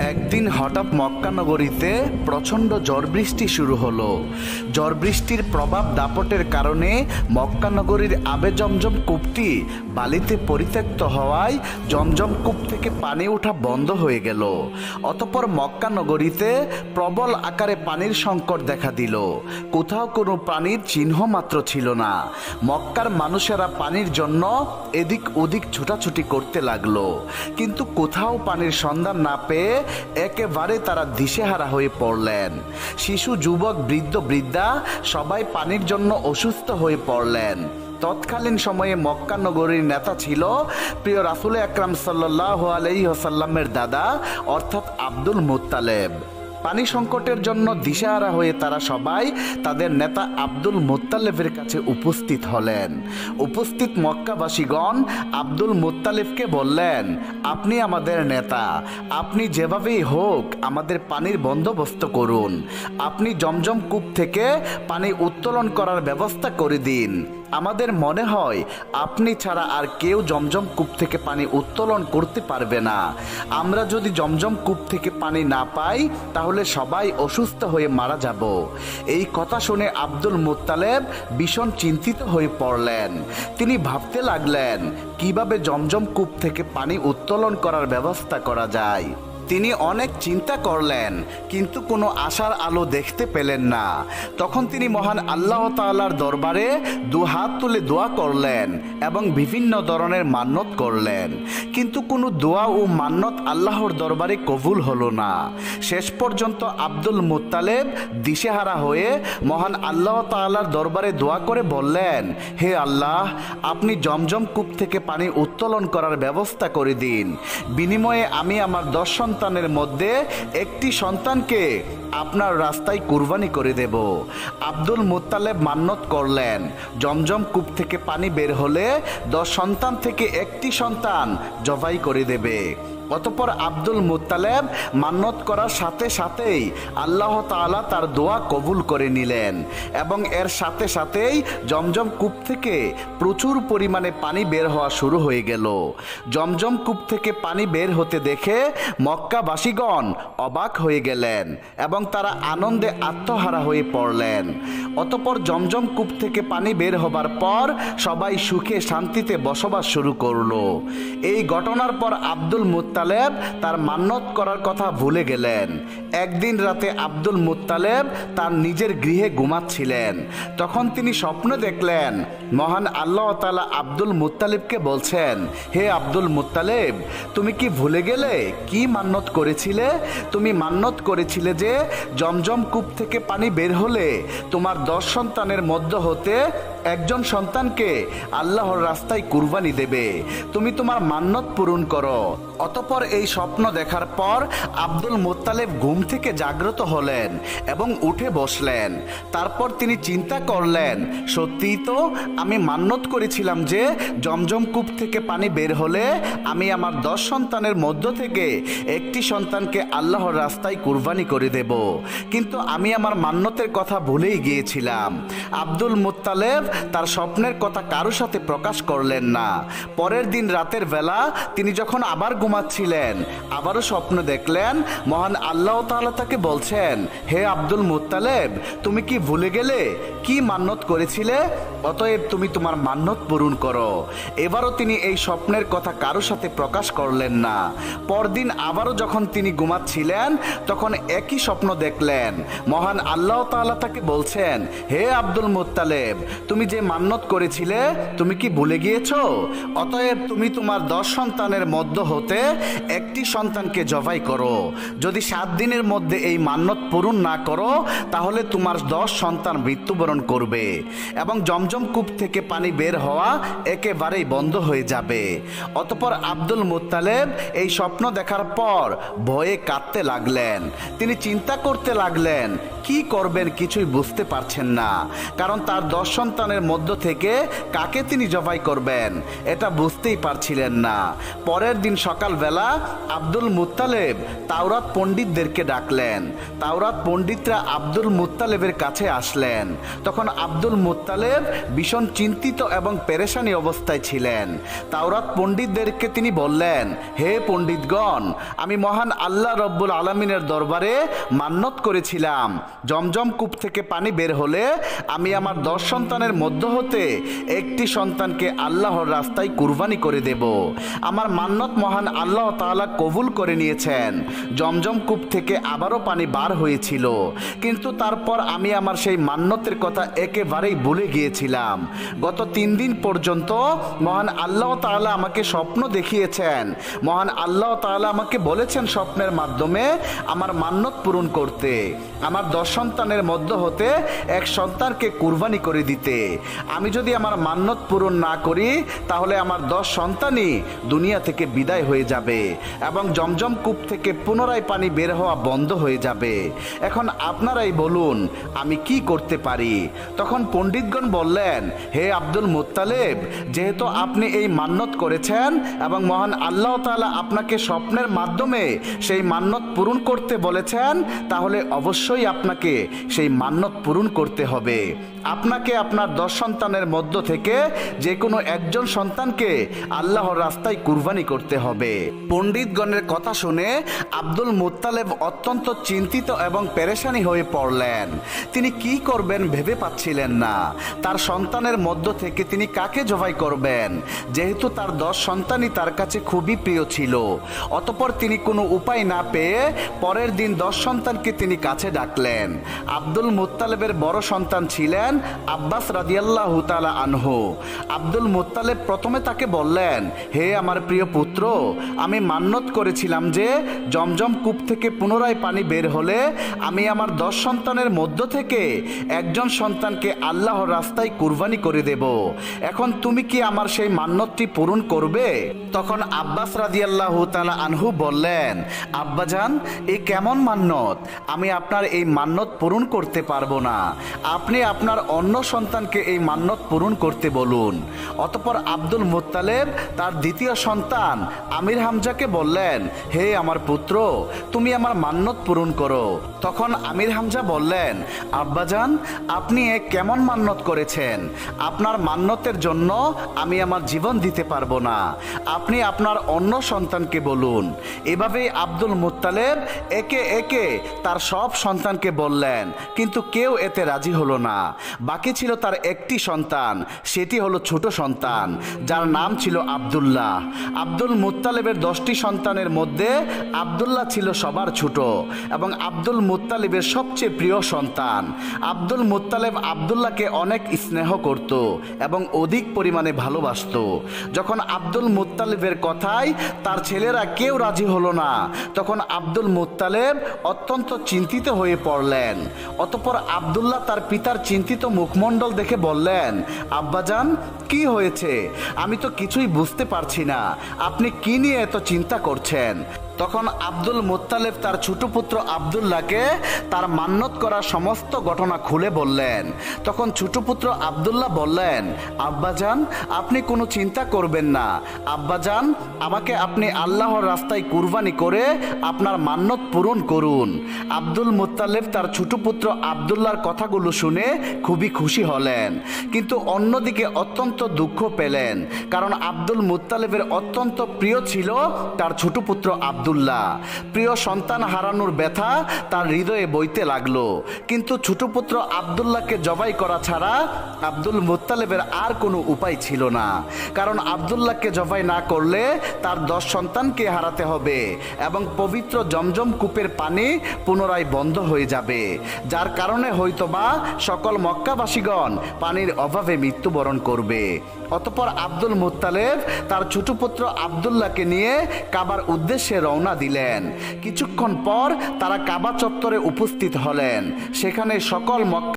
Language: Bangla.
একদিন হঠাৎ মক্কা নগরীতে প্রচণ্ড ঝড় বৃষ্টি শুরু হলো। ঝড় বৃষ্টির প্রভাব দাপটের কারণে মক্কা নগরীর আবে জমজম কূপটি বালিতে পরিত্যক্ত হওয়ায় জমজম কূপ থেকে পানি ওঠা বন্ধ হয়ে গেল। অতঃপর মক্কা নগরীতে প্রবল আকারে পানির সংকট দেখা দিল। কোথাও কোনো পানির চিহ্ন মাত্র ছিল না। মক্কার মানুষেরা পানির জন্য এদিক ওদিক ছোটাছুটি করতে লাগলো, কিন্তু কোথাও পানির সন্ধান না পেয়ে একেবারে তারা দিশেহারা হয়ে পড়লেন। শিশু, যুবক, বৃদ্ধ, বৃদ্ধা সবাই পানির জন্য অসুস্থ হয়ে পড়লেন। তৎকালীন সময়ে মক্কা নগরীর নেতা ছিল প্রিয় রাসূল আকরাম সাল্লাল্লাহু আলাইহি ওয়াসাল্লামের দাদা অর্থাৎ আব্দুল মুত্তালেব। পানি সংকটের জন্য দিশেহারা হয়ে তারা সবাই তাদের নেতা আব্দুল মুত্তালেবের কাছে উপস্থিত হলেন। উপস্থিত মক্কাবাসীগণ আব্দুল মুত্তালেবকে বললেন, আপনি আমাদের নেতা, আপনি যেভাবেই হোক আমাদের পানির বন্দোবস্ত করুন। আপনি জমজম কূপ থেকে পানি উত্তোলন করার ব্যবস্থা করে দিন। আমাদের মনে হয় আপনি ছাড়া আর কেউ জমজম কূপ থেকে পানি উত্তোলন করতে পারবে না। আমরা যদি জমজম কূপ থেকে পানি না পাই তাহলে সবাই অসুস্থ হয়ে মারা যাব। এই কথা শুনে আব্দুল মুত্তালেব ভীষণ চিন্তিত হয়ে পড়লেন। তিনি ভাবতে লাগলেন কিভাবে জমজম কূপ থেকে পানি উত্তোলন করার ব্যবস্থা করা যায়। তিনি অনেক চিন্তা করলেন, কিন্তু কোনো আশার আলো দেখতে পেলেন না। তখন তিনি মহান আল্লাহ তাআলার দরবারে দুহাত তুলে দোয়া করলেন এবং বিভিন্ন ধরনের মান্যত করলেন, কিন্তু কোনো দোয়া ও মান্যত আল্লাহর দরবারে কবুল হলো না। শেষ পর্যন্ত আব্দুল মুত্তালেব দিশেহারা হয়ে মহান আল্লাহ তাআলার দরবারে দোয়া করে বললেন, হে আল্লাহ, আপনি জমজম কূপ থেকে পানি উত্তোলন করার ব্যবস্থা করে দিন। বিনিময়ে আমি আমার 10 সন্তানের মধ্যে একটি সন্তানকে আপনার রাস্তায় কুরবানি করে দেব। আব্দুল মুত্তালেব মান্যত করলেন, জমজম কূপ থেকে পানি বের হলে 10 সন্তান থেকে একটি সন্তান জবাই করে দেবে। অতঃপর আব্দুল মুত্তালেব মান্যত করার সাথে সাথেই আল্লাহ তাআলা তার দোয়া কবুল করে নিলেন এবং এর সাথে সাথেই জমজম কূপ থেকে প্রচুর পরিমাণে পানি বের হওয়া শুরু হয়ে গেল। জমজম কূপ থেকে পানি বের হতে দেখে মক্কাবাসীগণ অবাক হয়ে গেলেন এবং তারা আনন্দে আত্মহারা হয়ে পড়লেন। অতঃপর জমজম কূপ থেকে পানি বের হবার পর সবাই সুখে শান্তিতে বসবাস শুরু করলো। এই ঘটনার পর আব্দুল মুত্তালেব তার মান্যত করার কথা ভুলে গেলেন। একদিন রাতে আব্দুল মুত্তালেব তার নিজের গৃহে ঘুমাচ্ছিলেন। তখন তিনি স্বপ্ন দেখলেন, মহান আল্লাহ তাআলা আব্দুল মুত্তালেবকে বলছেন, হে আব্দুল মুত্তালেব, তুমি কি ভুলে গেলে কি মান্যত করেছিলে? তুমি মান্যত করেছিলে যে জমজম কূপ থেকে পানি বের হলে তোমার 10 সন্তানের মধ্য হতে একজন সন্তানকে আল্লাহর রাস্তায় কুরবানি দেবে। তুমি তোমার মান্যত পূরণ করো। অতঃপর এই স্বপ্ন দেখার পর আব্দুল মুত্তালেব ঘুম থেকে জাগ্রত হলেন এবং উঠে বসলেন। তারপর তিনি চিন্তা করলেন, সত্যিই তো আমি মান্যত করেছিলাম যে জমজম কূপ থেকে পানি বের হলে আমি আমার 10 সন্তানের মধ্য থেকে একটি সন্তানকে আল্লাহর রাস্তায় কুরবানি করে দেব, কিন্তু আমি আমার মান্যতের কথা ভুলেই গিয়েছিলাম। আব্দুল মুত্তালেব তার স্বপ্নের কথা কারো সাথে প্রকাশ করলেন না। পরের দিন রাতের বেলা তিনি যখন আবার ঘুমাচ্ছিলেন, আবারও স্বপ্ন দেখলেন, মহান আল্লাহ তাআলা তাকে বলছেন, হে আব্দুল মুত্তালেব, তুমি কি ভুলে গেলে কি মান্যত করেছিলে? অতএব তুমি তোমার মান্যত পূরণ করো। এবারও তিনি এই স্বপ্নের কথা কারো সাথে প্রকাশ করলেন না। পরদিন আবারও যখন তিনি ঘুমাচ্ছিলেন তখন একই স্বপ্ন দেখলেন। মহান আল্লাহ তাআলা তাকে বলছেন, হে আব্দুল মুত্তালেব, তুমি যে মান্যত করেছিলে তুমি কি ভুলে গিয়েছো? অতএব তুমি তোমার 10 সন্তানের মধ্য হতে একটি সন্তানকে জবাই করো। যদি 7 দিনের মধ্যে এই মান্যত পূরণ না করো তাহলে তোমার 10 সন্তান মৃত্যুবরণ করবে এবং জমজম কূপ থেকে পানি বের হওয়া একেবারেই বন্ধ হয়ে যাবে। অতঃপর আব্দুল মুত্তালেব এই স্বপ্ন দেখার পর ভয়ে কাঁদতে লাগলেন। তিনি চিন্তা করতে লাগলেন, কি করবেন কিছুই বুঝতে পারছেন না, কারণ তার 10 সন্তানের মধ্য থেকে কাকে তিনি জবাই করবেন এটা বুঝতেই পারছিলেন না। পরের দিন সকালবেলা আব্দুল মুত্তালেব তাওরাত পণ্ডিতদেরকে ডাকলেন। তাওরাত পণ্ডিতরা আব্দুল মুত্তালেবের কাছে আসলেন। তখন আব্দুল মুত্তালেব ভীষণ চিন্তিত এবং পেরেশানি অবস্থায় ছিলেন। তাওরাত পণ্ডিতদেরকে তিনি বললেন, হে পণ্ডিতগণ, আমি মহান আল্লাহ রব্বুল আলামিনের দরবারে মান্নত করেছিলাম, জমজম কূপ থেকে পানি বের হলে আমি আমার 10 সন্তানের মধ্য হতে একটি সন্তানকে আল্লাহর রাস্তায় কুরবানি করে দেব। আমার মান্নত মহান আল্লাহ তাআলা কবুল করে নিয়েছেন। জমজম কূপ থেকে আবারও পানি বার হয়েছিল, কিন্তু তারপর আমি আমার সেই মান্নতের কথা একেবারেই ভুলে গিয়েছিলাম। গত 3 দিন পর্যন্ত মহান আল্লাহ তাআলা আমাকে স্বপ্ন দেখিয়েছেন। মহান আল্লাহ তাআলা আমাকে বলেছেন স্বপ্নের মাধ্যমে আমার মান্নত পূরণ করতে, আমার 10 সন্তানের মধ্য হতে এক সন্তানকে কুরবানি করে দিতে। আমি যদি আমার মান্নত পূরণ না করি তাহলে আমার 10 সন্তানই দুনিয়া থেকে বিদায় হয়ে যাবে এবং জমজম কূপ থেকে পুনরায় পানি বের হওয়া বন্ধ হয়ে যাবে। এখন আপনারাই বলুন আমি কি করতে পারি? তখন পণ্ডিতগণ বললেন, হে আব্দুল মুত্তালেব, যেহেতু আপনি এই মান্নত করেছেন এবং মহান আল্লাহ তাআলা আপনাকে স্বপ্নের মাধ্যমে সেই মান্নত পূরণ করতে বলেছেন, তাহলে অবশ্যই আপনাকে সেই মান্নত পূরণ করতে হবে। আপনাকে আপনার 10 সন্তানের মধ্য থেকে যে কোনো একজন সন্তানকে আল্লাহর রাস্তায় কুরবানি করতে হবে। পণ্ডিতগণের কথা শুনে আব্দুল মুত্তালেব অত্যন্ত চিন্তিত এবং পেরেশানি হয়ে পড়লেন। তিনি কি করবেন ভেবে পাচ্ছিলেন না। তার সন্তানের মধ্য থেকে তিনি কাকে জবাই করবেন, যেহেতু তার 10 সন্তানই তার কাছে খুবই প্রিয় ছিল। অতঃপর তিনি কোনো উপায় না পেয়ে পরের দিন 10 সন্তানকে তিনি কাছে ডাকলেন। আব্দুল মুত্তালেবের বড় সন্তান ছিলেন আব্বাস রাদিয়াল্লাহু তাআলা আনহু। আব্দুল মুত্তালেব প্রথমে তাকে বললেন, হে আমার প্রিয় পুত্র, আমি মান্নত করেছিলাম যে জমজম কূপ থেকে পুনরায় পানি বের হলে আমি আমার 10 সন্তানের মধ্য থেকে একজন সন্তানকে আল্লাহর রাস্তায় কুরবানি করে দেব। এখন তুমি কি আমার সেই মান্নতটি পূরণ করবে? তখন আব্বাস রাদিয়াল্লাহু তাআলা আনহু বললেন, আব্বাজান, এই কেমন মান্নত? আমি আপনার এই মান্নত পূরণ করতে পারবো না। আপনি আপনার অন্য সন্তানকে এই মান্নত পূরণ করতে বলুন। অতঃপর আব্দুল মুত্তালেব তার দ্বিতীয় সন্তান আমির হামজাকে বললেন, হে আমার পুত্র, তুমি আমার মান্নত পূরণ করো। তখন আমির হামজা বললেন, আব্বাজান, আপনি এ কেমন মান্নত করেছেন? আপনার মান্নতের জন্য আমি আমার জীবন দিতে পারবো না। আপনি আপনার অন্য সন্তানকে বলুন। এভাবেই আব্দুল মুত্তালেব একে একে তার সব সন্তানকে বললেন, কিন্তু কেউ এতে রাজি হলো না। বাকি ছিল তার একটি সন্তান, সেটি হলো ছোট সন্তান, যার নাম ছিল আব্দুল্লাহ। আব্দুল মুত্তালেবের 10টি সন্তানের মধ্যে আব্দুল্লাহ ছিল সবার ছোট এবং আব্দুল মুত্তালেবের সবচেয়ে প্রিয় সন্তান। আব্দুল মুত্তালেব আব্দুল্লাহকে অনেক স্নেহ করত এবং অধিক পরিমাণে ভালোবাসত। যখন আব্দুল মুত্তালেবের কথায় তার ছেলেরা কেউ রাজি হলো না, তখন আব্দুল মুত্তালেব অত্যন্ত চিন্তিত হয়ে পড়লেন। অতঃপর আব্দুল্লাহ তার পিতার চিন্তিত মুখমণ্ডল দেখে বললেন, আব্বাজান, কি হয়েছে? আমি তো কিছুই বুঝতে পারছি না। আপনি কি নিয়ে এত চিন্তা করছেন? তখন আব্দুল মুত্তালেব তার ছোট পুত্র আব্দুল্লাহকে তার মান্নত করা সমস্ত ঘটনা খুলে বললেন। তখন ছোট পুত্র আব্দুল্লাহ বললেন, আব্বাজান, আপনি কোনো চিন্তা করবেন না। আব্বাজান, আমাকে আপনি আল্লাহর রাস্তায় কুরবানি করে আপনার মান্নত পূরণ করুন। আব্দুল মুত্তালেব তার ছোট পুত্র আব্দুল্লাহর কথাগুলো শুনে খুবই খুশি হলেন, কিন্তু অন্যদিকে অত্যন্ত দুঃখ পেলেন, কারণ আব্দুল মুত্তালেবের অত্যন্ত প্রিয় ছিল তার ছোট পুত্র আব্দুল্লাহ। প্রিয় সন্তান হারানোর ব্যথা তার হৃদয়ে বইতে লাগলো। কিন্তু ছোট পুত্র আব্দুল্লাহকে জবাই করা ছাড়া আব্দুল মুত্তালেবের আর কোনো উপায় ছিল না, কারণ আব্দুল্লাহকে জবাই না করলে তার 10 সন্তানকে হারাতে হবে এবং পবিত্র জমজম কূপের পানি পুনরায় বন্ধ হয়ে যাবে, যার কারণে হয়তোবা সকল মক্কাবাসীগণ পানির অভাবে মৃত্যুবরণ করবে। অতঃপর আব্দুল মুত্তালেব তার ছোট পুত্র আব্দুল্লাহকে নিয়ে কাবার উদ্দেশ্যে রওনা দিলেন। কিছুক্ষণ পর তারা কাবা চত্বরে উপস্থিত হলেন। সেখানে সকল মক্কা